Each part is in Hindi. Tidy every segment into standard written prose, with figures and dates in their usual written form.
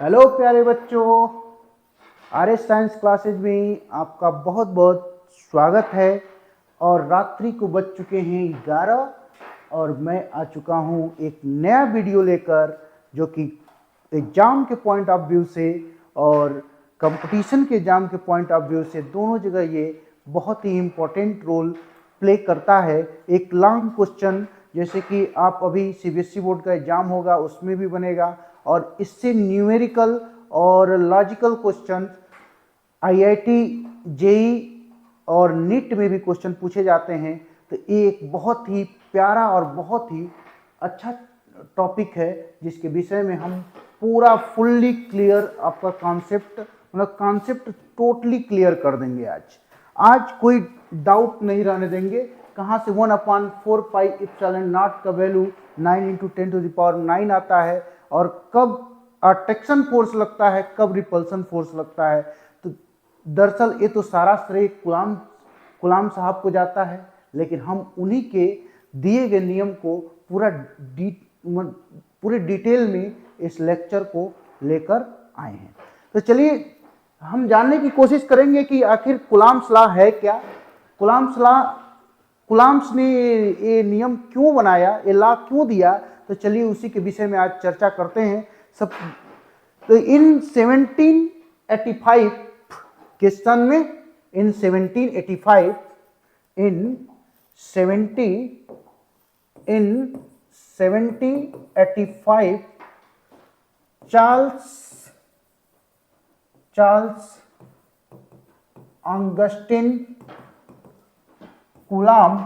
हेलो प्यारे बच्चों, आर एस साइंस क्लासेज में आपका बहुत बहुत स्वागत है। और रात्रि को बज चुके हैं 11 और मैं आ चुका हूं एक नया वीडियो लेकर, जो कि एग्ज़ाम के पॉइंट ऑफ व्यू से और कंपटीशन के एग्ज़ाम के पॉइंट ऑफ व्यू से दोनों जगह ये बहुत ही इम्पोर्टेंट रोल प्ले करता है। एक लॉन्ग क्वेश्चन, जैसे कि आप अभी सीबीएसई बोर्ड का एग्ज़ाम होगा उसमें भी बनेगा, और इससे न्यूमेरिकल और लॉजिकल क्वेश्चन आईआईटी, जेई और नीट में भी क्वेश्चन पूछे जाते हैं। तो ये एक बहुत ही प्यारा और बहुत ही अच्छा टॉपिक है, जिसके विषय में हम पूरा फुल्ली क्लियर आपका कॉन्सेप्ट मतलब कॉन्सेप्ट टोटली क्लियर कर देंगे। आज कोई डाउट नहीं रहने देंगे। कहाँ से 1/4 पाई इप्सिलॉन नॉट का वैल्यू 9 × 10⁹ आता है, और कब अट्रैक्शन फोर्स लगता है, कब रिपल्सन फोर्स लगता है। तो दरअसल ये तो सारा श्रेय गुलाम साहब को जाता है, लेकिन हम उन्हीं के दिए गए नियम को पूरे डिटेल में इस लेक्चर को लेकर आए हैं। तो चलिए हम जानने की कोशिश करेंगे कि आखिर कूलॉम्स लॉ है क्या। कूलॉम्स ने ये नियम क्यों बनाया, ये लॉ क्यों दिया। तो चलिए उसी के विषय में आज चर्चा करते हैं। तो इन 1785 के सन में, इन 1785 Charles Augustine Coulomb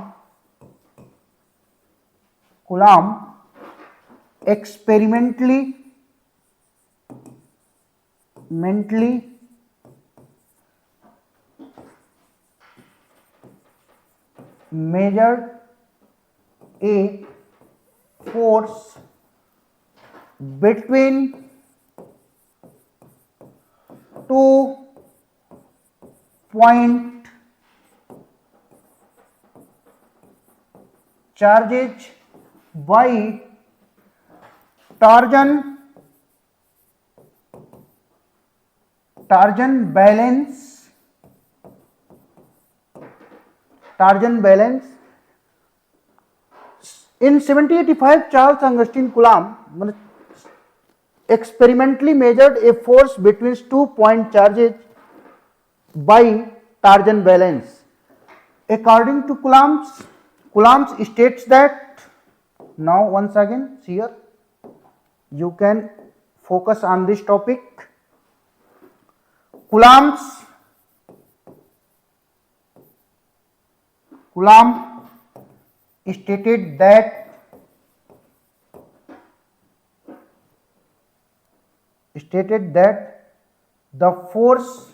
experimentally measured a force between two point charges by torsion balance. In 1785 Charles Augustine Coulomb experimentally measured a force between 2 point charges by Tarzan balance. According to Coulomb's states that, now once again here you can focus on this topic. Coulomb stated that the force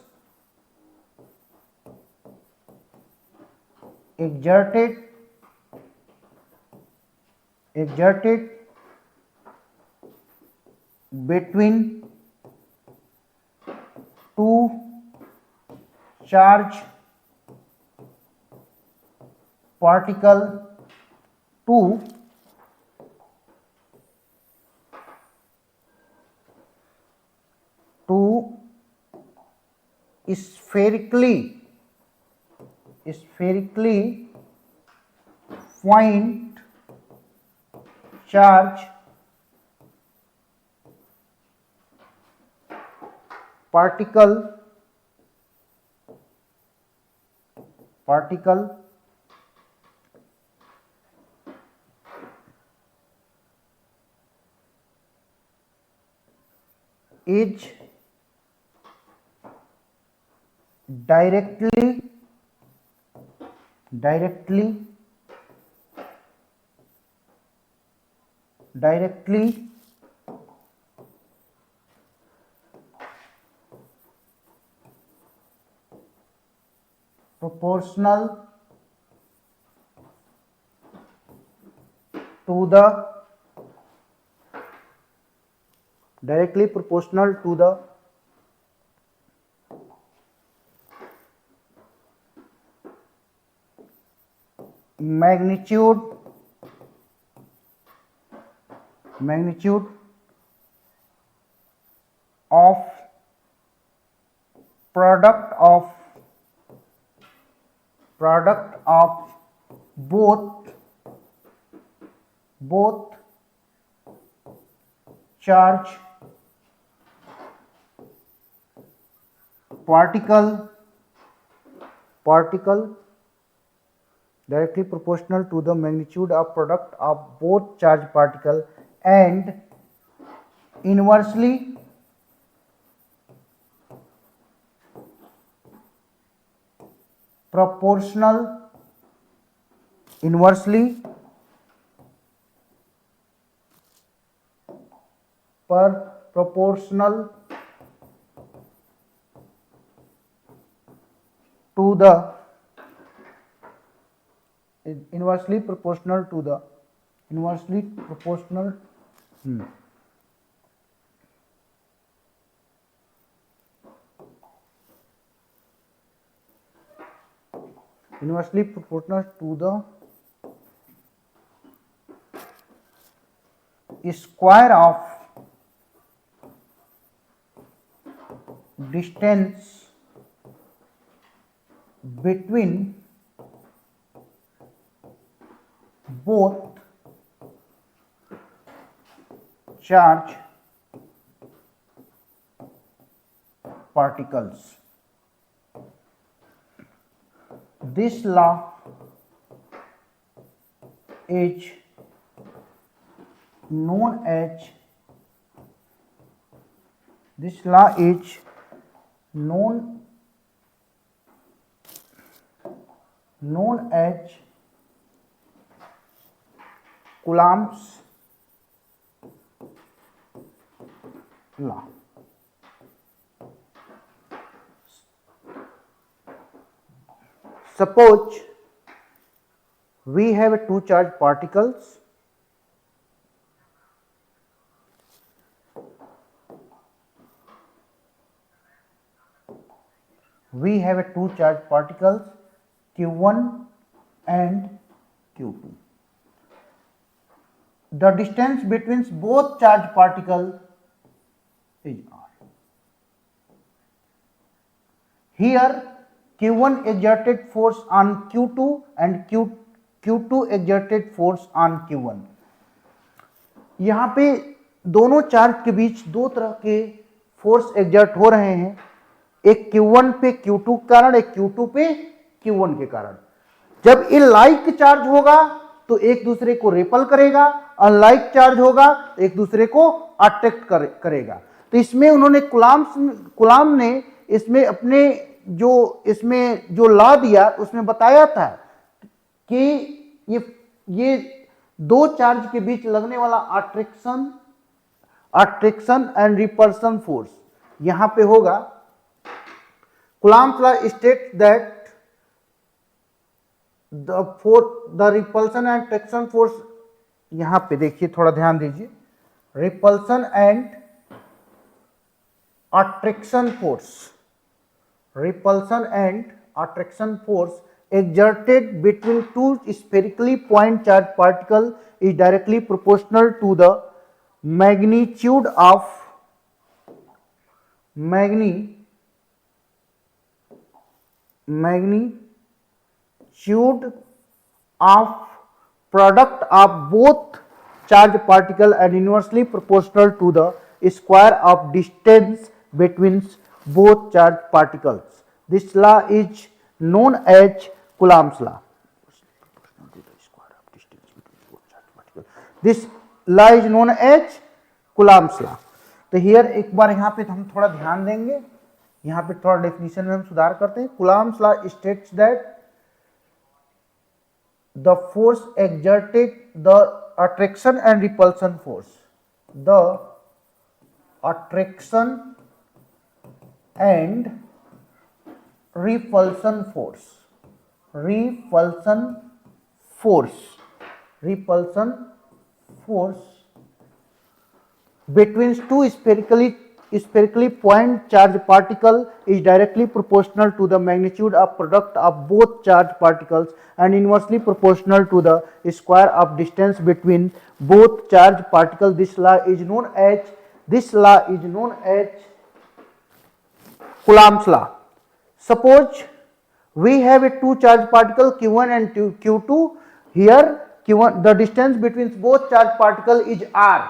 exerted between two charge particle to spherically point charge particle is directly proportional to the magnitude of product of both charge particle directly proportional to the magnitude of product of both charge particle and inversely proportional to the inversely proportional to the inversely proportional to the square of distance between both charge particles. This law is known as Coulomb's law. Suppose we have two charged particles. We have two charged particles Q1 and Q2. The distance between both charged particles is r. Here Q1 exerted force on Q2 and Q2 exerted force on Q1. यहाँ पे दोनों चार्ज के बीच दो तरह के फोर्स एग्जर्ट हो रहे हैं, एक Q1 पे Q2 के कारण, एक Q2 पे Q1 के कारण. जब ये लाइक चार्ज होगा तो एक दूसरे को रेपल करेगा, अनलाइक चार्ज होगा तो एक दूसरे को अट्रैक्ट करेगा. तो इसमें उन्होंने कुलाम ने इसमें अपने इसमें जो लॉ दिया उसमें बताया था कि ये दो चार्ज के बीच लगने वाला अट्रैक्शन एंड रिपल्सन फोर्स यहां पे होगा. Coulomb's law states that the repulsion and attraction force, यहां पे देखिए थोड़ा ध्यान दीजिए, repulsion and attraction force exerted between two spherically point charged particles is directly proportional to the magnitude of product of both charged particle and inversely proportional to the square of distance between both charged particles. This law is known as Coulomb's law. This law is known as Coulomb's law. तो here एक बार यहाँ पे हम थोड़ा ध्यान देंगे, यहाँ पे थोड़ा डेफिनेशन में हम सुधार करते हैं. Coulomb's law states that the force exerted, the attraction and repulsion force, the attraction and repulsion force between two spherically point charged particle is directly proportional to the magnitude of product of both charged particles and inversely proportional to the square of distance between both charged particles. This law is known as Coulomb's law. Suppose we have a two charge particle Q1 and Q2. Here Q1, the distance between both charge particle is r.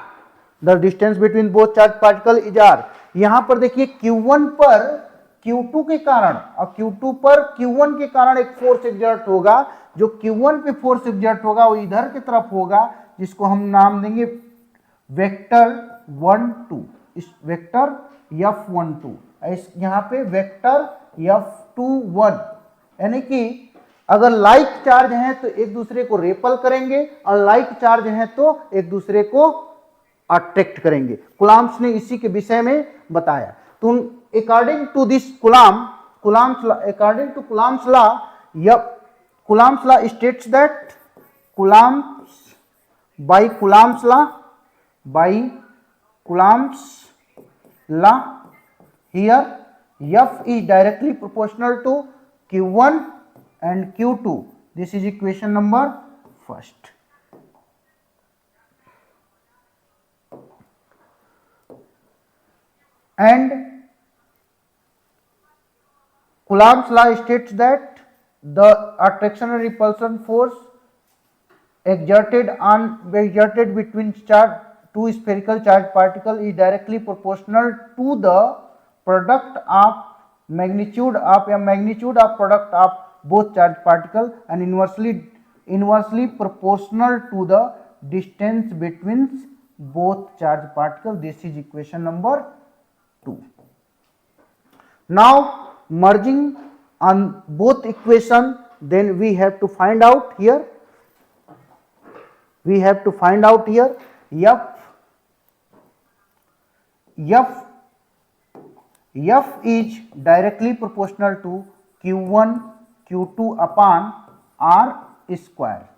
The distance between both charge particle is r. यहां पर देखिए Q1 पर Q2 के कारण और Q2 पर Q1 के कारण एक फोर्स एग्जर्ट होगा। जो Q1 पे फोर्स एग्जर्ट होगा वो इधर की तरफ होगा, जिसको हम नाम देंगे वेक्टर 1 2, इस वेक्टर F12, इस यहां पे वेक्टर F21। यानी कि अगर लाइक चार्ज हैं तो एक दूसरे को रेपल करेंगे और लाइक चार्ज हैं तो एक दूसरे को अट्रैक्ट करेंगे। कुलाम्स ने इसी के विषय में बताया। तो according to this according to Coulomb's law, Coulomb's law states that by Coulomb's law here F is directly proportional to Q1 and Q2. This is equation number first. And Coulomb's law states that the attraction and repulsion force exerted between two spherical charged particles is directly proportional to the product of magnitude of product of both charged particles and inversely proportional to the distance between both charged particles. This is equation number 2. Now merging on both equation, then we have to find out here F is directly proportional to Q1 Q2 upon R square.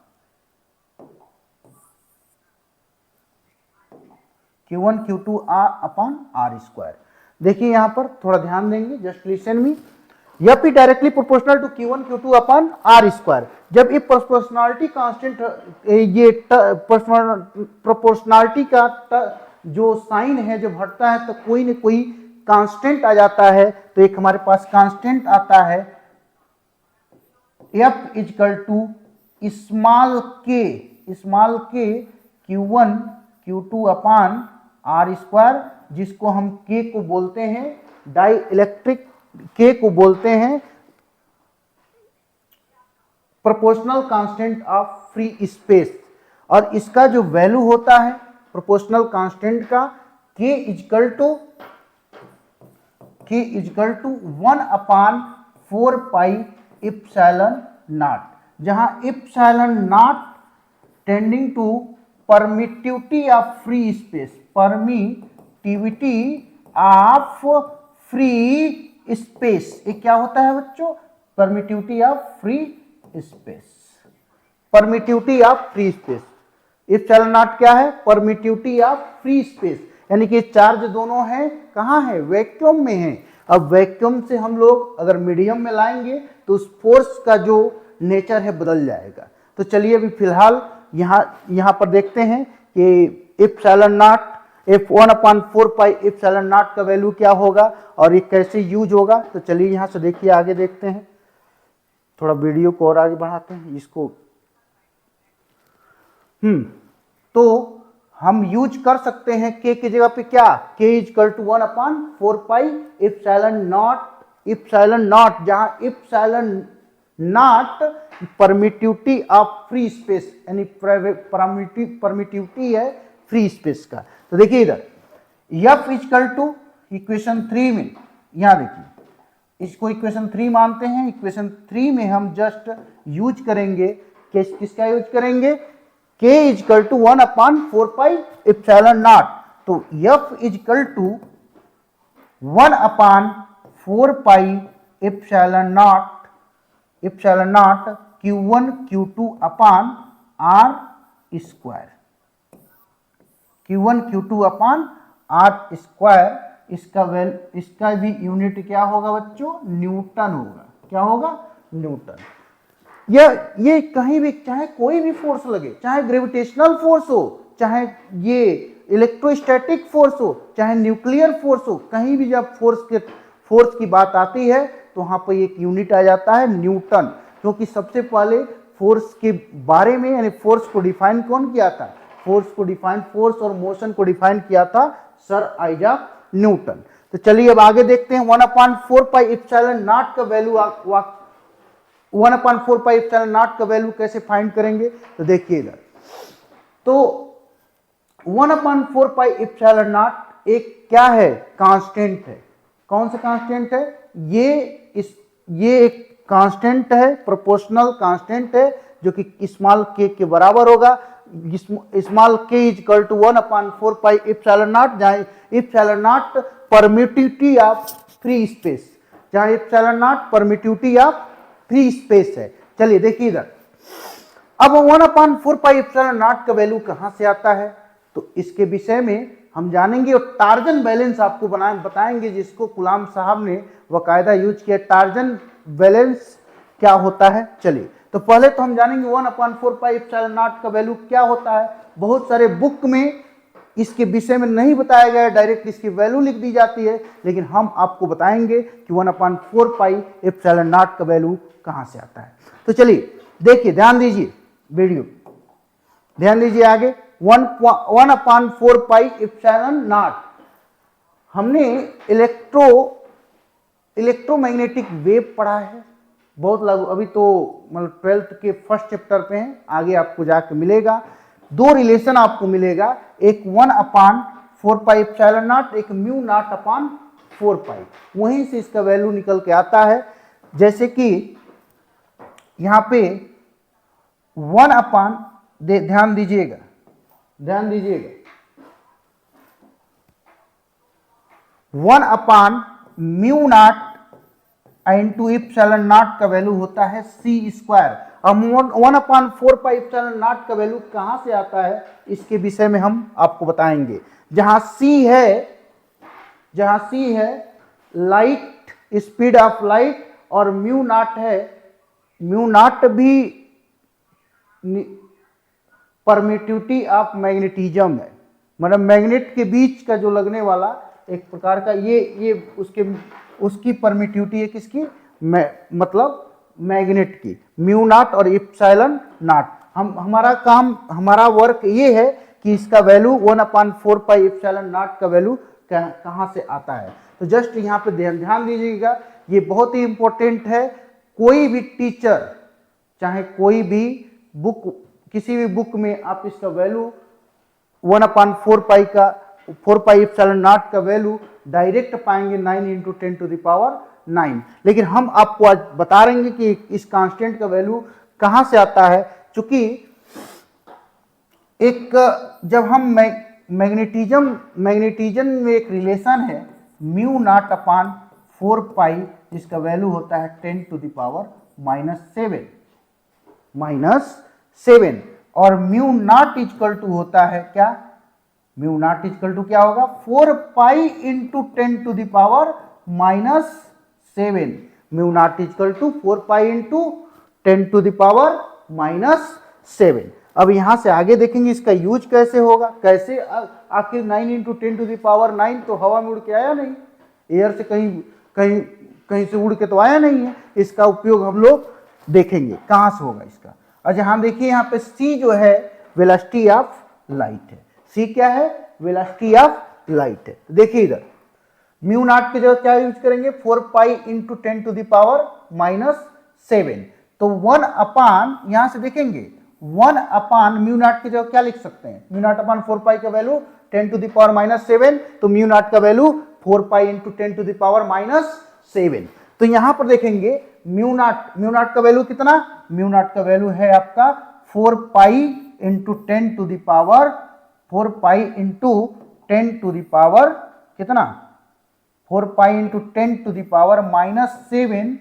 Q1 Q2 upon R square. देखिए यहां पर थोड़ा ध्यान देंगे, just listen me. F is directly proportional to Q1 Q2 upon R square। जब ये प्रोपोर्शनलिटी कांस्टेंट, ये प्रोपोर्शनलिटी का जो साइन है जब हटता है तो कोई न कोई कांस्टेंट आ जाता है। तो एक हमारे पास कांस्टेंट आता है F इक्वल टू स्मॉल के Q1 Q2 upon R square, जिसको हम K को बोलते हैं डाई इलेक्ट्रिक, K को बोलते हैं proportional constant of free space. और इसका जो वैल्यू होता है प्रोपोर्शनल कांस्टेंट का K equal to 1 upon 4 pi epsilon naught, जहां epsilon naught tending to permittivity of free space, permittivity of free space. ये क्या होता है बच्चों? Permittivity of free space, permittivity of free space. Epsilon naught क्या है? Permittivity of free space. यानी कि चार्ज दोनों हैं, कहाँ है? वैक्यूम में है। अब वैक्यूम से हम लोग अगर मीडियम में लाएंगे तो उस फोर्स का जो नेचर है बदल जाएगा। तो चलिए अभी फिलहाल यहाँ पर देखते हैं कि epsilon not F1 upon 4 pi epsilon not का वैल्यू क्या होगा और ये कैसे यूज होगा। तो चलिए यहाँ से देखिए आगे देखते हैं, थोड़ा वीडियो को और आगे बढ़ाते हैं इसको। तो हम यूज कर सकते हैं K की जगह पे क्या? K equal to 1 upon 4 pi epsilon naught, जहां epsilon naught permittivity of free space, यानी परमिटिविटी है फ्री स्पेस का। तो देखिए इधर F इक्वल टू इक्वेशन 3 में, यहां देखिए इसको इक्वेशन 3 मानते हैं। इक्वेशन 3 में हम जस्ट यूज करेंगे किसका यूज करेंगे? K equal to 1 upon 4 pi epsilon naught. तो F equal to 1 upon 4 pi epsilon naught Q1 Q2 upon R square, Q1 Q2 upon R square. इसका भी यूनिट क्या होगा बच्चों? न्यूटन होगा। क्या होगा? न्यूटन। ये कहीं भी, चाहे कोई भी फोर्स लगे, चाहे ग्रेविटेशनल फोर्स हो, चाहे ये इलेक्ट्रोस्टैटिक फोर्स हो, चाहे न्यूक्लियर फोर्स हो, कहीं भी जब फोर्स की बात आती है तो वहां पर एक यूनिट आ जाता है न्यूटन, क्योंकि सबसे पहले फोर्स के बारे में यानी फोर्स को डिफाइन कौन किया था, फोर्स और मोशन को डिफाइन किया था सर आइजैक न्यूटन। तो चलिए अब आगे देखते हैं 1/4 पाई एप्सिलॉन नॉट का वैल्यू 1/4 पाई एप्सिलॉन नॉट का वैल्यू कैसे फाइंड करेंगे। तो देखिए इधर, तो 1/4 पाई एप्सिलॉन नॉट एक क्या है, कांस्टेंट है। कौन सा कांस्टेंट है, ये एक कांस्टेंट है, प्रोपोर्शनल कांस्टेंट है, जो कि स्मॉल के बराबर होगा। Small k is equal to 1/4 pi epsilon naught, जहां epsilon naught permittivity of free space, जहां epsilon naught permittivity of free space है। चलिए देखिए इधर, अब 1/4 पाई एप्सिलॉन नॉट का वैल्यू कहां से आता है, तो इसके विषय में हम जानेंगे और टार्जन बैलेंस आपको बताएंगे, जिसको गुलाम साहब ने बाकायदा यूज किया। टार्जन बैलेंस क्या होता है, चलिए तो पहले तो हम जानेंगे 1/4 पाई एप्सिलॉन नॉट का वैल्यू क्या होता है। बहुत सारे बुक में इसके विषय में नहीं बताया गया, डायरेक्ट इसकी वैल्यू लिख दी जाती है, लेकिन हम आपको बताएंगे कि 1/4 पाई एप्सिलॉन नॉट का वैल्यू कहां से आता है। तो चलिए देखिए, ध्यान दीजिए, वीडियो ध्यान दीजिए आगे। 1/4 पाई एप्सिलॉन नॉट, हमने इलेक्ट्रोमैग्नेटिक वेव पढ़ा है, बहुत लागू, अभी तो मतलब 12th के फर्स्ट चैप्टर पे हैं, आगे आपको जाके मिलेगा। दो रिलेशन आपको मिलेगा, एक 1/4 पाई एप्सिलॉन नॉट, एक म्यू नॉट अपॉन 4 पाई, वहीं से इसका वैल्यू निकल के आता है। जैसे कि यहां पे 1/, ध्यान दीजिएगा 1/म्यू नॉट इंटू एप्सिलॉन नॉट का वैल्यू होता है सी स्क्वायर। अब 1/4 पाई एप्सिलॉन नॉट का वैल्यू कहां से आता है, इसके विषय में हम आपको बताएंगे। जहां सी है लाइट, स्पीड ऑफ लाइट, और म्यू नॉट है, म्यू नॉट भी परमिटिविटी ऑफ मैग्नेटिज्म है, मतलब मैग्नेट के बीच का जो लगने वाला एक प्रकार का ये उसकी परमिटिविटी है, किसकी, मतलब मैग्नेट की, म्यू नॉट और एप्सिलॉन नॉट। हमारा वर्क ये है कि इसका वैल्यू 1/4 पाई एप्सिलॉन नॉट का वैल्यू कहां से आता है। तो जस्ट यहाँ पे ध्यान दीजिएगा, ये बहुत ही इंपॉर्टेंट है। कोई भी टीचर, चाहे कोई भी बुक, किसी भी बुक में आप इसका वैल्यू 1/4 पाई का 4 पाई एप्सिलॉन नॉट का वैल्यू डायरेक्ट पाएंगे 9 × 10⁹, लेकिन हम आपको आज बता रहे हैं कि इस कांस्टेंट का वैल्यू कहां से आता है। चूंकि एक जब हम मैग्नेटिज्म में एक रिलेशन है म्यू नॉट अपॉन 4 पाई, जिसका वैल्यू होता है 10⁻⁻⁷ और म्यू नॉट इक्वल टू होता है क्या, म्यू नॉट इक्वल टू क्या होगा, 4 pi into 10⁻⁻⁷, mu naught equal to 4 pi into 10⁻⁷। अब यहां से आगे देखेंगे इसका यूज कैसे होगा, कैसे आखिर 9 × 10⁹ तो हवा में उड़ के आया नहीं, एयर से कहीं से उड़ के तो आया नहीं है, इसका उपयोग हम लोग देखेंगे कहां से होगा इसका। और जहां देखिए यहाँ पे c जो है वेलोसिटी ऑफ लाइट है, c क्या है, वेलोसिटी ऑफ लाइट है। देखिए इधर म्यू नॉट की जगह क्या यूज करेंगे, 4 पाई इंटू 10⁻⁷, तो 1/, यहां से देखेंगे 1/, म्यू नॉट की जगह क्या लिख सकते हैं, म्यू नॉट अपॉन 4 पाई का वैल्यू 10⁻⁻⁷, तो म्यू नॉट का वैल्यू 4 पाई इंटू 10⁻⁷। तो यहां पर देखेंगे म्यू नॉट का वैल्यू कितना, म्यू नॉट का वैल्यू है आपका 4 पाई इंटू 4 पाई इंटू 10⁻, कितना, 4 pi into 10⁻⁻⁷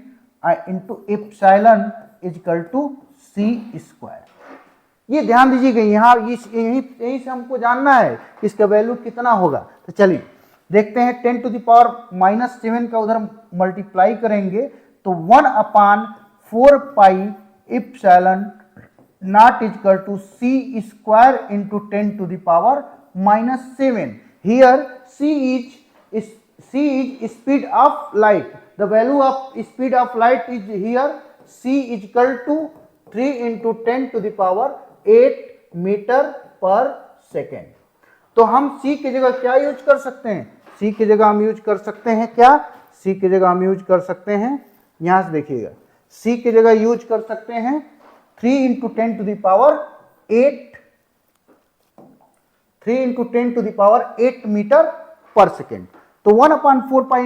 into epsilon equal to c square. ये ध्यान दीजिएगा, यहाँ यही से हमको जानना है कि इसका वैल्यू कितना होगा। तो चलिए देखते हैं, 10⁻⁻⁷ का उधर मल्टीप्लाई करेंगे तो 1/4 pi epsilon naught equal to c square into 10⁻⁻⁷। Here c is speed of light. The value of speed of light is here. c is equal to 3 into 10 to the power 8 metre per second. तो हम c की जगह क्या यूज कर सकते हैं? c की जगह हम यूज कर सकते हैं क्या? c की जगह हम यूज कर सकते हैं, यहां से देखिएगा, c की जगह यूज कर सकते हैं 3 into 10 to the power 8, 3 into 10 to the power 8 metre per second. तो 1/4 pi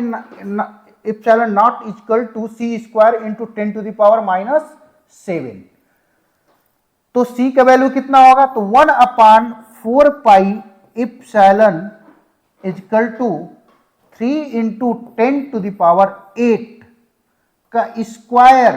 epsilon naught equal to c square into 10 to the power -7। तो c का वैल्यू कितना होगा? तो 1/4 pi epsilon equal to 3 into 10 to the power 8 का स्क्वायर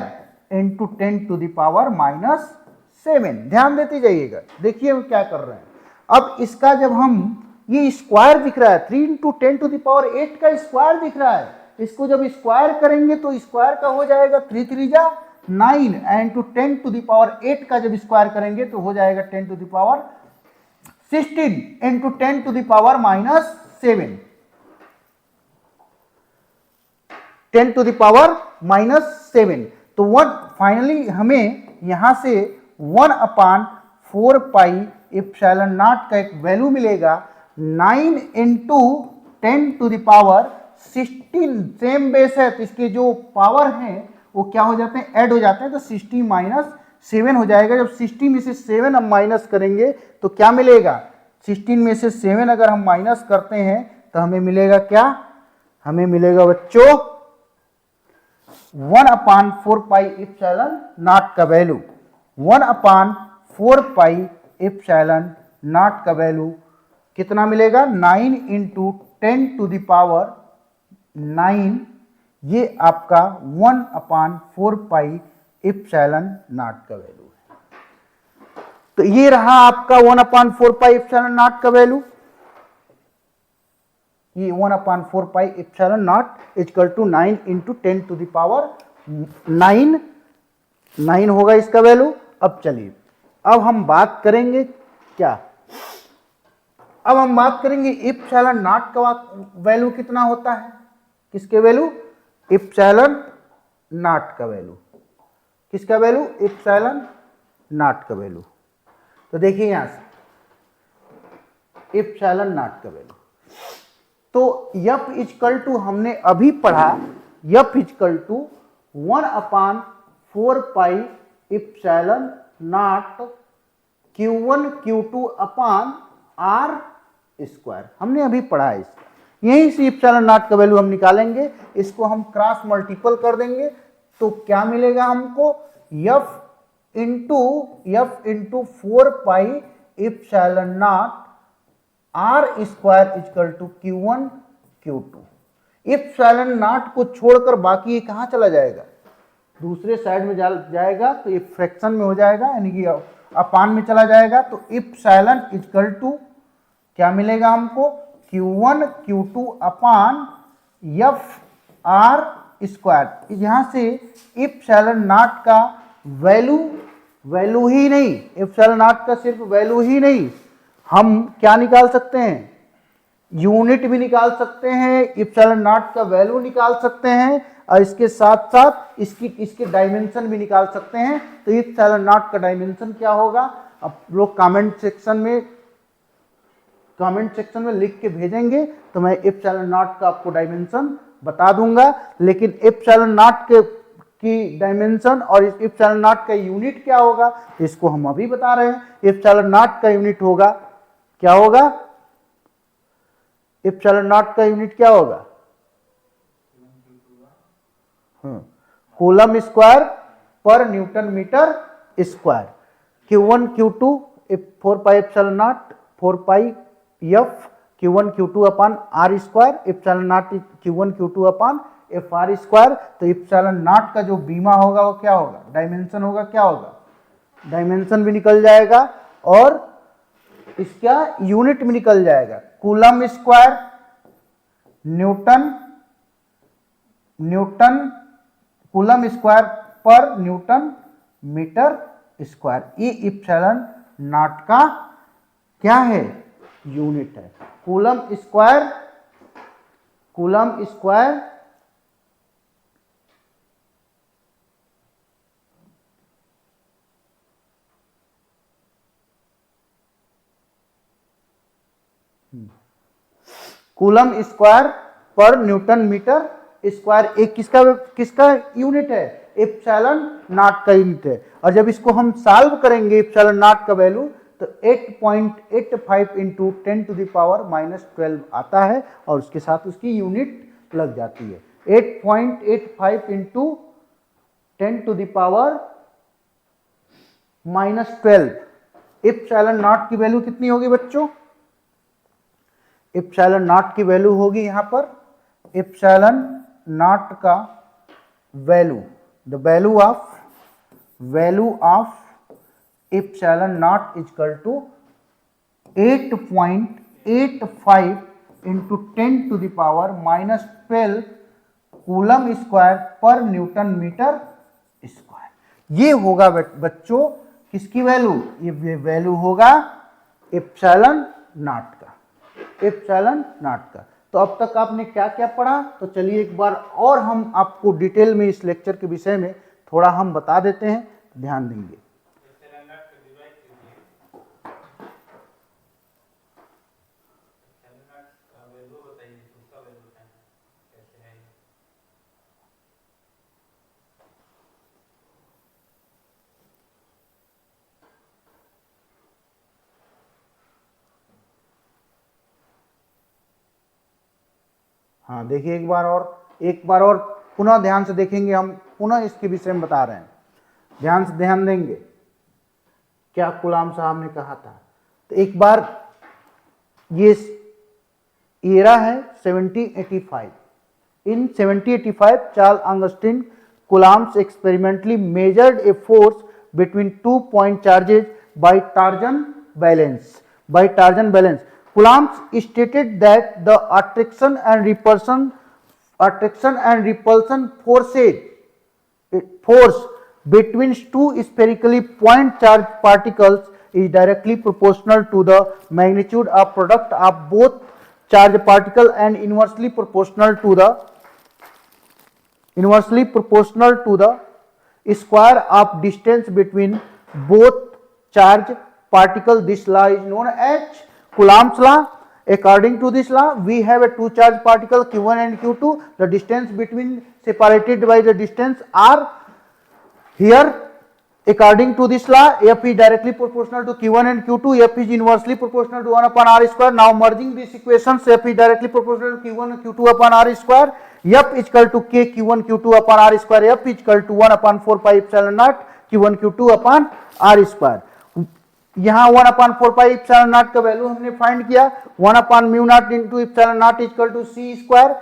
इंटू 10 टू दावर -7। ध्यान देते जाइएगा, देखिए हम क्या कर रहे हैं। अब इसका जब हम, ये स्क्वायर दिख रहा है, 3 इंटू 10 टू दावर 8 का स्क्वायर दिख रहा है, इसको जब स्क्वायर करेंगे तो स्क्वायर का हो जाएगा 3 3 जा 9 इंटू 10 टू दावर 8 का जब स्क्वायर करेंगे तो हो जाएगा 10 to the power 16 into 10 to the power -7, 10 to the power -7। तो फाइनली हमें यहां से 1/4 पाई एप्सिलॉन नॉट का एक वैल्यू मिलेगा 9 into 10 to the power 16। Same base है तो इसके जो पावर हैं वो क्या हो जाते हैं? ऐड हो जाते हैं। तो 60 - 7 हो जाएगा। जब 60 में से 7 हम माइनस करेंगे तो क्या मिलेगा? 16 में से 7 अगर हम माइनस करते हैं तो हमें मिलेगा क्या? हमें मिलेगा बच्चों 1/4 पाई एप्सिलॉन नॉट का वैल्यू, 1/4 पाई एप्सिलॉन नॉट का वैल्यू कितना मिलेगा? 9 इंटू 10 टू दावर 9, ये आपका 1/4 पाई एप्सिलॉन नॉट का वैल्यू है। तो ये रहा आपका 1/4 पाई एप्सिलॉन नॉट का वैल्यू। ये 1/4 pi epsilon naught equal to 9 into 10 to the power 9 होगा इसका वैल्यू। अब चलिए, अब हम बात करेंगे क्या? अब हम बात करेंगे एप्सिलॉन नॉट का वैल्यू कितना होता है। किसके वैल्यू? एप्सिलॉन नॉट का वैल्यू। किसका वैल्यू? एप्सिलॉन नॉट का वैल्यू। तो देखिए यहां से एप्सिलॉन नॉट का वैल्यू, तो F इक्वल टू हमने अभी पढ़ा, F equal to 1/4 pi epsilon naught Q1 Q2 upon R square. हमने अभी पढ़ा है इसका। यहीं से एप्सिलॉन नॉट का वैल्यू हम निकालेंगे, इसको हम क्रॉस मल्टीपल कर देंगे तो क्या मिलेगा हमको? F into 4 pi epsilon naught R square equal to Q1 Q2। Epsilon naught को छोड़कर बाकी ये कहाँ चला जाएगा? दूसरे साइड में जाएगा, तो ये फ्रैक्शन में हो जाएगा, यानी कि अपान में चला जाएगा। तो एप्सिलॉन इक्वल टू क्या मिलेगा हमको? Q1 Q2 upon FR square. यहां से एप्सिलॉन नॉट का वैल्यू ही नहीं, एप्सिलॉन नॉट का सिर्फ वैल्यू ही नहीं, हम क्या निकाल सकते हैं? यूनिट भी निकाल सकते हैं, एप्सिलॉन नॉट का वैल्यू निकाल सकते हैं, और इसके साथ साथ इसके डायमेंशन भी निकाल सकते हैं। तो एप्सिलॉन नॉट का डायमेंशन क्या होगा? अब लोग कमेंट सेक्शन में लिख के भेजेंगे तो मैं एप्सिलॉन नॉट का आपको डायमेंशन बता दूंगा। लेकिन एप्सिलॉन नॉट की डायमेंशन और एप्सिलॉन नॉट का यूनिट क्या होगा इसको हम अभी बता रहे हैं। एप्सिलॉन नॉट का यूनिट होगा, क्या होगा? एप्सिलॉन नॉट का यूनिट क्या होगा? Coulomb square per newton metre square. Q1 Q2 4 pi epsilon naught 4 pi F Q1 Q2 upon R square, epsilon naught Q1 Q2 upon FR square. तो एप्सिलॉन नॉट का जो बीमा होगा वो क्या होगा? डायमेंशन होगा, क्या होगा? डायमेंशन भी निकल जाएगा और इसका यूनिट भी निकल जाएगा। Coulomb square Newton coulomb square per newton metre square. ये एप्सिलॉन नॉट का क्या है? यूनिट है। Coulomb coulomb square coulomb square per newton metre square. एक किसका किसका यूनिट है? एप्सिलॉन नॉट का यूनिट है। और जब इसको हम सॉल्व करेंगे एप्सिलॉन नॉट का वैल्यू तो 8.85 इंटू 10 टू द पावर -12 आता है और उसके साथ उसकी यूनिट लग जाती है। 8.85 into 10 to the power -12। Epsilon naught की वैल्यू कितनी होगी बच्चों? एप्सिलॉन नॉट की वैल्यू होगी यहां पर एप्सिलॉन नॉट का value, the value of epsilon naught equal to 8.85 into 10 to the power -12 coulomb square per newton metre square. ये होगा बच्चों किसकी वैल्यू? ये वैल्यू होगा एप्सिलॉन नॉट का, एप्सिलॉन नॉट का। तो अब तक आपने क्या क्या पढ़ा? तो चलिए एक बार और हम आपको डिटेल में इस लेक्चर के विषय में थोड़ा हम बता देते हैं, ध्यान देंगे। हाँ देखिए एक बार और पुनः ध्यान से देखेंगे, हम पुनः इसके विषय में बता रहे हैं, ध्यान से ध्यान देंगे क्या कूलाम साहब ने कहा था। तो एक बार ये एरा है 1785। In 1785 Charles Augustin Coulomb's experimentally measured a force between 2 point charges by torsion balance. Coulombs stated that the attraction and repulsion force between two spherically point charged particles is directly proportional to the magnitude of product of both charged particle and inversely proportional to the square of distance between both charged particles. This law is known as Coulomb's law. According to this law, we have a two charged particle Q1 and Q2. The distance between separated by the distance r. Here, according to this law, F is directly proportional to Q1 and Q2. F is inversely proportional to 1 upon r square. Now merging these equations, F is directly proportional to Q1 and Q2 upon r square. F is equal to K Q1 Q2 upon r square. F is equal to 1 upon 4 pi epsilon naught Q1 Q2 upon r square. यहां 1 अपॉन 4 पाई एप्सिलॉन नॉट का वैल्यू हमने फाइंड किया, 1 upon mu naught into epsilon naught equal to c square.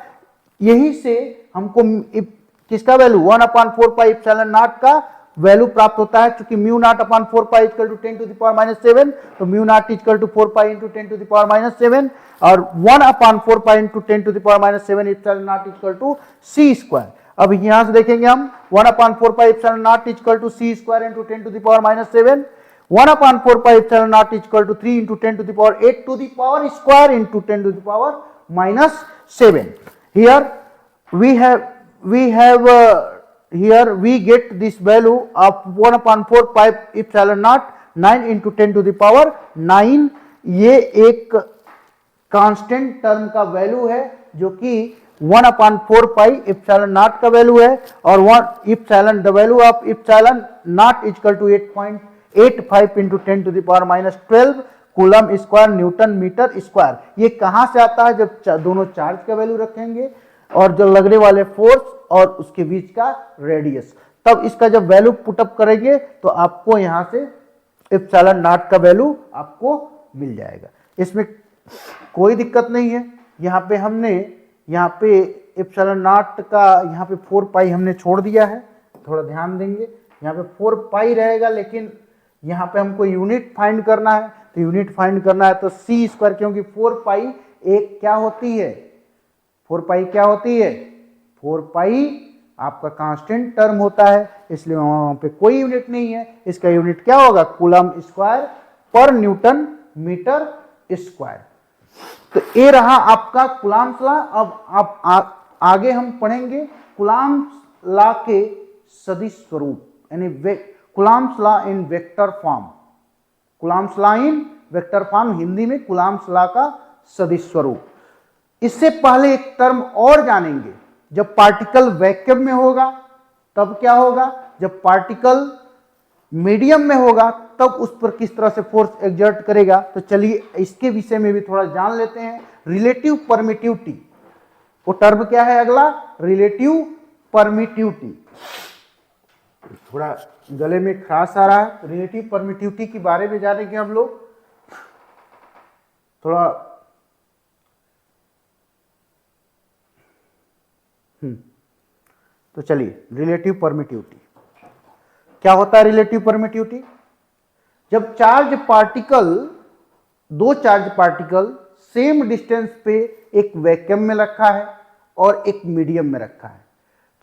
यही से हमको किसका value 1 upon 4 pi epsilon naught का वैल्यू प्राप्त होता है। क्योंकि mu naught upon 4 pi equal to 10 to the power -7, तो mu naught equal to 4 pi into 10 to the power -7 और 1 upon 4 pi into 10 to the power -7 epsilon naught equal to c square. अब यहां से देखेंगे हम 1 upon 4 pi epsilon naught equal to c square into 10 to the power -7, 1 upon 4 pi epsilon naught is equal to 3 into 10 to the power 8 to the power square into 10 to the power -7. Here we get this value of 1 upon 4 pi epsilon naught 9 into 10 to the power 9। ये एक कांस्टेंट टर्म का वैल्यू है जो कि 1 upon 4 pi epsilon naught का वैल्यू है और the value of epsilon naught is equal to 8.85 into 10 to the power -12 coulomb square newton metre square. ये कहां से आता है? जब दोनों चार्ज का वैल्यू रखेंगे और जो लगने वाले फोर्स और उसके बीच का रेडियस, तब इसका जब वैल्यू पुटअप करेंगे तो आपको यहां से एप्सिलॉन नॉट का वैल्यू आपको मिल जाएगा। इसमें कोई दिक्कत नहीं है। यहाँ पे एप्सिलॉन नॉट का यहाँ पे 4 पाई हमने छोड़ दिया है, थोड़ा ध्यान देंगे। यहाँ पे 4 पाई रहेगा लेकिन यहाँ पे हमको यूनिट फाइंड करना है, तो यूनिट फाइंड करना है तो सी स्क्वायर, क्योंकि 4 पाई एक क्या होती है? 4 पाई क्या होती है? 4 पाई आपका कांस्टेंट टर्म होता है, इसलिए वहां पे कोई यूनिट नहीं है। इसका यूनिट क्या होगा? Coulomb square per newton metre square. तो ये रहा आपका कूलॉम्स लॉ। अब आप आगे हम पढ़ेंगे कूलॉम्स लॉ के सदिश स्वरूप, यानी Coulomb's law in vector form. Coulomb's law in vector form, Hindi में कूलॉम्स लॉ का सदिश स्वरूप। इससे पहले एक टर्म और जानेंगे, जब पार्टिकल वैक्यूम में होगा तब क्या होगा, जब पार्टिकल मीडियम में होगा तब उस पर किस तरह से फोर्स एक्सर्ट करेगा। तो चलिए इसके विषय में भी थोड़ा जान लेते हैं। रिलेटिव परमिटिविटी, वो टर्म क्या है अगला, रिलेटिव परमिटिविटी। थोड़ा गले में खराश आ रहा है। रिलेटिव परमिटिविटी के बारे में जानेंगे हम लोग थोड़ा। तो चलिए, रिलेटिव परमिटिविटी क्या होता है। रिलेटिव परमिटिविटी, जब चार्ज पार्टिकल, दो चार्ज पार्टिकल सेम डिस्टेंस पे एक वैक्यूम में रखा है और एक मीडियम में रखा है,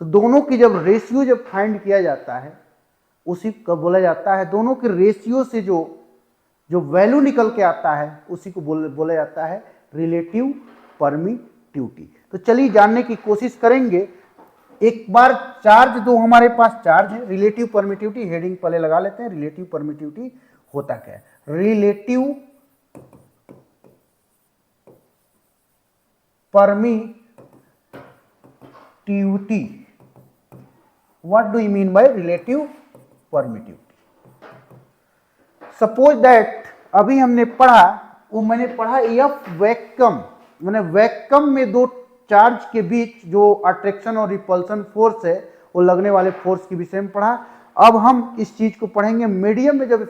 तो दोनों की जब रेशियो जब फाइंड किया जाता है उसी को बोला जाता है, दोनों के रेशियो से जो वैल्यू निकल के आता है उसी को बोला जाता है रिलेटिव परमिटिविटी। तो चलिए जानने की कोशिश करेंगे। एक बार चार्ज, जो हमारे पास चार्ज है, रिलेटिव परमिटिविटी हेडिंग पहले लगा लेते हैं। रिलेटिव परमिटिविटी होता क्या है, relative permittivity, what do you mean by relative permittivity. Suppose that, अभी हमने पढ़ा, वो मैंने पढ़ा एफ वैक्यूम, मैंने वैक्यूम में दो चार्ज के बीच जो अट्रैक्शन और रिपल्सन फोर्स है, वो लगने वाले फोर्स के विषय में पढ़ा। अब हम इस चीज को पढ़ेंगे मीडियम में जब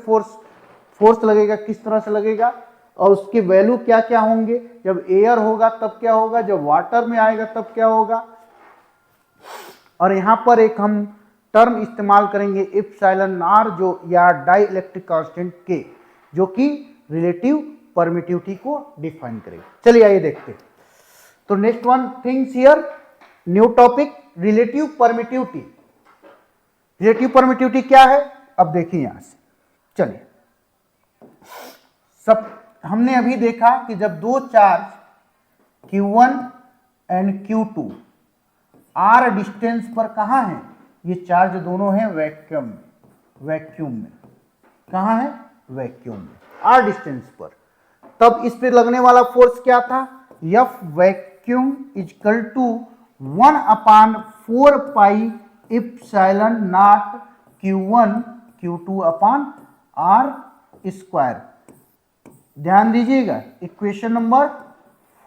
फोर्स लगेगा किस तरह से लगेगा और उसके वैल्यू क्या क्या होंगे। जब एयर होगा तब क्या होगा, जब वाटर में आएगा तब क्या होगा। और यहां पर एक हम टर्म इस्तेमाल करेंगे एप्सिलॉन आर, जो या डाई इलेक्ट्रिक कांस्टेंट के, जो कि रिलेटिव परमिटिविटी को डिफाइन करेगा। चलिए आइए देखते हैं। तो next one things here, new topic, relative permittivity. Relative permittivity क्या है, अब देखिए यहां से। चलिए, सब हमने अभी देखा कि जब दो charge Q1 and Q2 are distance पर कहां है, ये चार्ज दोनों हैं वैक्यूम में। कहां है, वैक्यूम में, आर डिस्टेंस पर। तब इस पे लगने वाला फोर्स क्या था, F vacuum equal to 1/4 pi epsilon naught Q1 Q2 upon R square. ध्यान दीजिएगा, equation number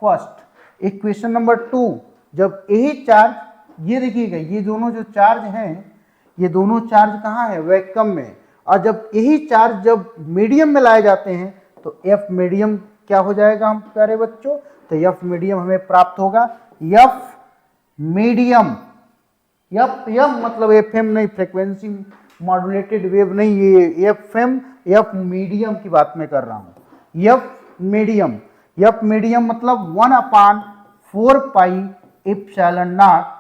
first. Equation number 2, जब यही चार्ज, ये देखिएगा, ये दोनों जो चार्ज हैं, ये दोनों चार्ज कहाँ है, वैक्यूम में। और जब यही चार्ज जब मीडियम में लाए जाते हैं तो एफ मीडियम क्या हो जाएगा हम प्यारे बच्चों, तो एफ मीडियम हमें प्राप्त होगा। एफ मीडियम, एफ मतलब एफएम नहीं, फ्रीक्वेंसी मॉड्यूलेटेड वेव नहीं, ये एफएम, एफ मीडियम की बात मैं कर रहा हूं। एफ मीडियम मतलब 1/4 pi epsilon naught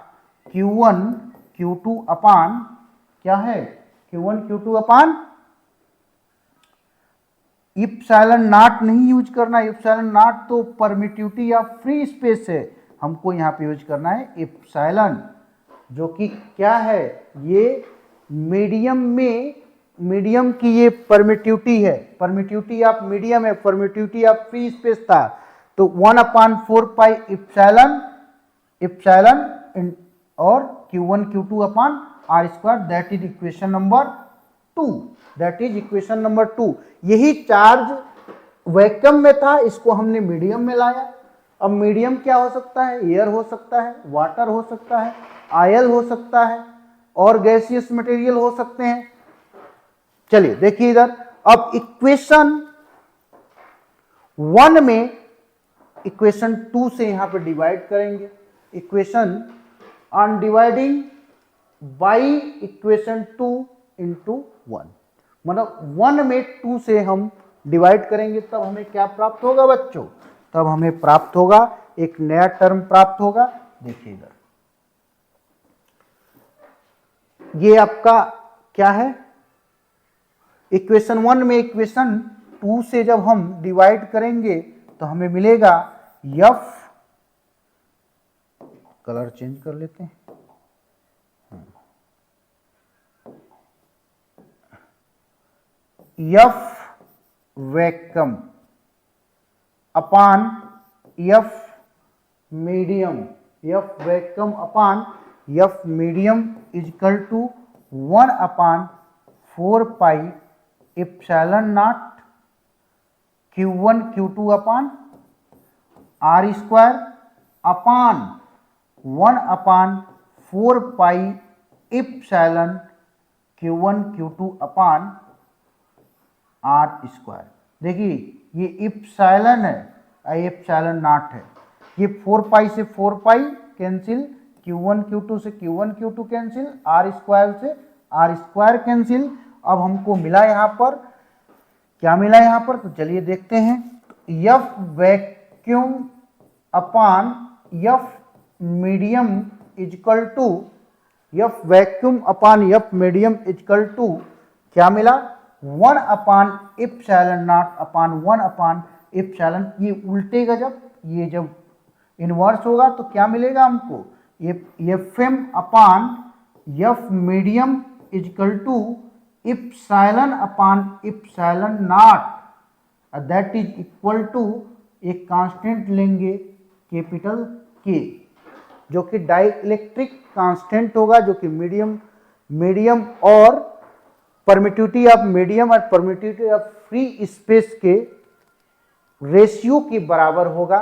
Q1 Q2 अपान क्या है, Q1 Q2 upon epsilon not नहीं यूज करना। एप्सिलॉन नॉट तो परमिटिविटी या फ्री स्पेस है, हमको यहाँ पे यूज करना है एप्सिलॉन, जो कि क्या है, ये मीडियम में, मीडियम की ये परमिटिविटी है। परमिटिविटी ऑफ मीडियम है, परमिटिविटी ऑफ फ्री स्पेस था। तो 1/4 पाई एप्सिलॉन और Q1 Q2 upon R square, that is equation number 2। That is equation number 2। यही चार्ज वैक्यूम में था, इसको हमने मीडियम में लाया। अब मीडियम क्या हो सकता है, एयर हो सकता है, वाटर हो सकता है, ऑयल हो सकता है, और गैसियस मटेरियल हो सकते हैं। चलिए देखिए इधर, अब इक्वेशन 1 में इक्वेशन 2 से यहां पे डिवाइड करेंगे। Equation on dividing by equation 2 into 1, मतलब 1 में 2 से हम डिवाइड करेंगे, तब हमें क्या प्राप्त होगा बच्चों, तब हमें प्राप्त होगा एक नया टर्म प्राप्त होगा। देखिए इधर, ये आपका क्या है, इक्वेशन 1 में इक्वेशन 2 से जब हम डिवाइड करेंगे तो हमें मिलेगा F, कलर चेंज कर लेते हैं, F vacuum upon F medium, F vacuum upon F medium is equal to 1 upon 4 pi epsilon naught Q1 Q2 upon R square upon 1 upon 4 pi epsilon Q1 Q2 upon R square. देखिए ये एप्सिलॉन है, एप्सिलॉन नॉट है, ये 4 पाई से 4 पाई कैंसिल, Q1 Q2 से Q1 Q2 cancel, R square से R स्क्वायर कैंसिल। अब हमको मिला यहाँ पर, क्या मिला यहाँ पर, तो चलिए देखते हैं। F vacuum upon F medium is equal to, F vacuum upon F medium is equal to क्या मिला, 1 upon epsilon naught upon 1 upon epsilon. ये उल्टेगा, जब ये जब इन्वर्स होगा तो क्या मिलेगा हमको, Fm upon F medium is equal to epsilon upon epsilon naught, that is equal to एक कांस्टेंट लेंगे कैपिटल K, जो कि डाइइलेक्ट्रिक कांस्टेंट होगा, जो कि मीडियम और परमिटिविटी ऑफ मीडियम और परमिटिविटी ऑफ फ्री स्पेस के रेशियो के बराबर होगा।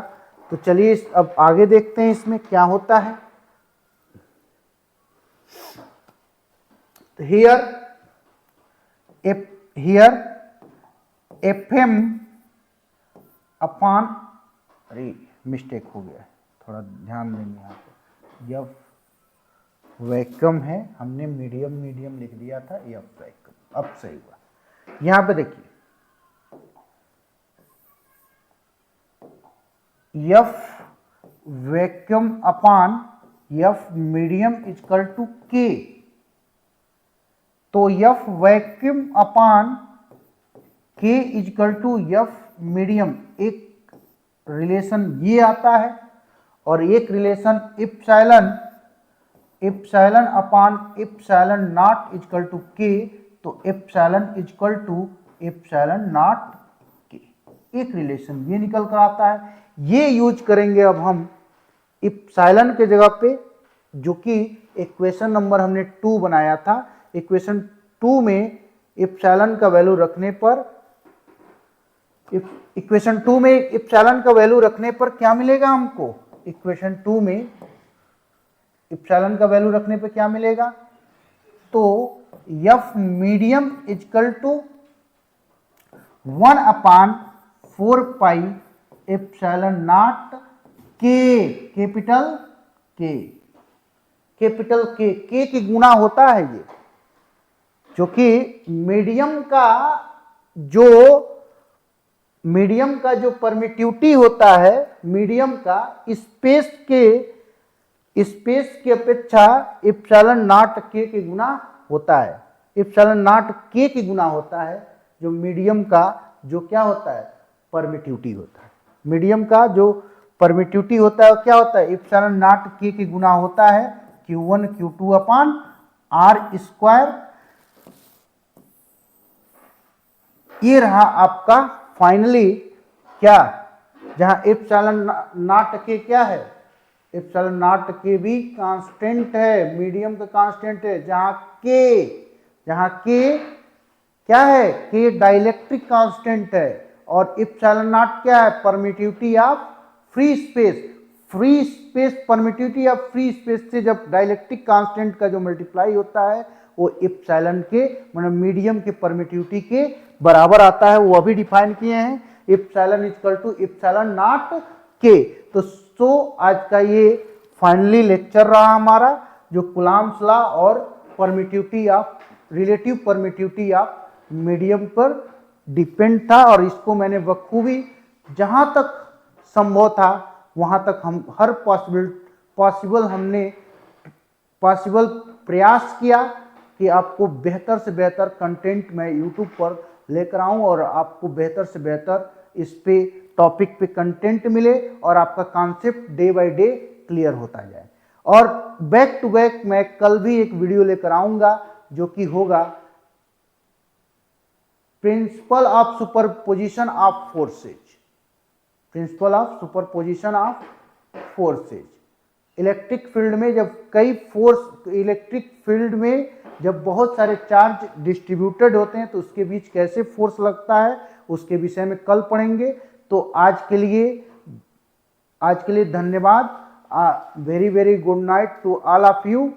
तो चलिए अब आगे देखते हैं इसमें क्या होता है। हियर Fm अपान, अरे मिस्टेक हो गया, थोड़ा ध्यान देंगे यहाँ पे। F वैक्यूम है, हमने मीडियम लिख दिया था, F वैक्यूम, अब सही हुआ। यहाँ पे देखिए F vacuum upon F medium is equal to K, तो F vacuum upon K equal to F medium, एक रिलेशन ये आता है और एक relation epsilon upon epsilon not equal to K, तो epsilon equal to epsilon not K, एक रिलेशन ये निकल कर आता है। ये यूज करेंगे अब हम एप्सिलॉन के जगह पे, जो कि इक्वेशन नंबर हमने 2 बनाया था। इक्वेशन 2 में एप्सिलॉन का वैल्यू रखने पर, इक्वेशन 2 में एप्सिलॉन का वैल्यू रखने पर क्या मिलेगा हमको, इक्वेशन 2 में एप्सिलॉन का वैल्यू रखने पर क्या मिलेगा, तो F medium is equal to 1 upon 4 pi epsilon not K, capital K की गुना होता है ये, जो कि मीडियम का जो परमिटिविटी होता है, मीडियम का स्पेस के अपेक्षा एप्सिलॉन नॉट K के गुना होता है, एप्सिलॉन नॉट K की गुना होता है, जो मीडियम का जो क्या होता है, परमिटिविटी होता है। मीडियम का जो परमिटिविटी होता है वो क्या होता है, एप्सिलॉन नॉट K की गुना होता है Q1 Q2 upon R square. ये रहा आपका फाइनली क्या, जहां एप्सिलॉन नॉट K क्या है, एप्सिलॉन नॉट K भी कांस्टेंट है, मीडियम का कांस्टेंट है, जहां K क्या है, K डाइइलेक्ट्रिक कांस्टेंट है, और एप्सिलॉन नॉट क्या है, permittivity of free space permittivity of free space से जब डाइइलेक्ट्रिक कांस्टेंट का जो मल्टीप्लाई होता है वो एप्सिलॉन के मतलब मीडियम के परमिटिविटी के बराबर आता है, वो अभी डिफाइन किए हैं, epsilon equal to epsilon not K। तो आज का ये फाइनली लेक्चर रहा हमारा, जो कूलॉम्स लॉ और permittivity of relative permittivity of medium पर डिपेंड था, और इसको मैंने बखूबी जहां तक संभव था वहां तक हम हर पॉसिबल प्रयास किया कि आपको बेहतर से बेहतर कंटेंट मैं यूट्यूब पर लेकर आऊं और आपको बेहतर से बेहतर इस पे टॉपिक पे कंटेंट मिले और आपका concept day by day clear होता जाए। और बैक टू बैक मैं कल भी एक वीडियो लेकर आऊंगा जो कि होगा principle of superposition of forces, principle of superposition of forces. Electric field में जब कई फोर्स, इलेक्ट्रिक फील्ड में जब बहुत सारे चार्ज डिस्ट्रीब्यूटेड होते हैं तो उसके बीच कैसे फोर्स लगता है उसके विषय में कल पढ़ेंगे। तो आज के लिए धन्यवाद। Very very good night to all of you.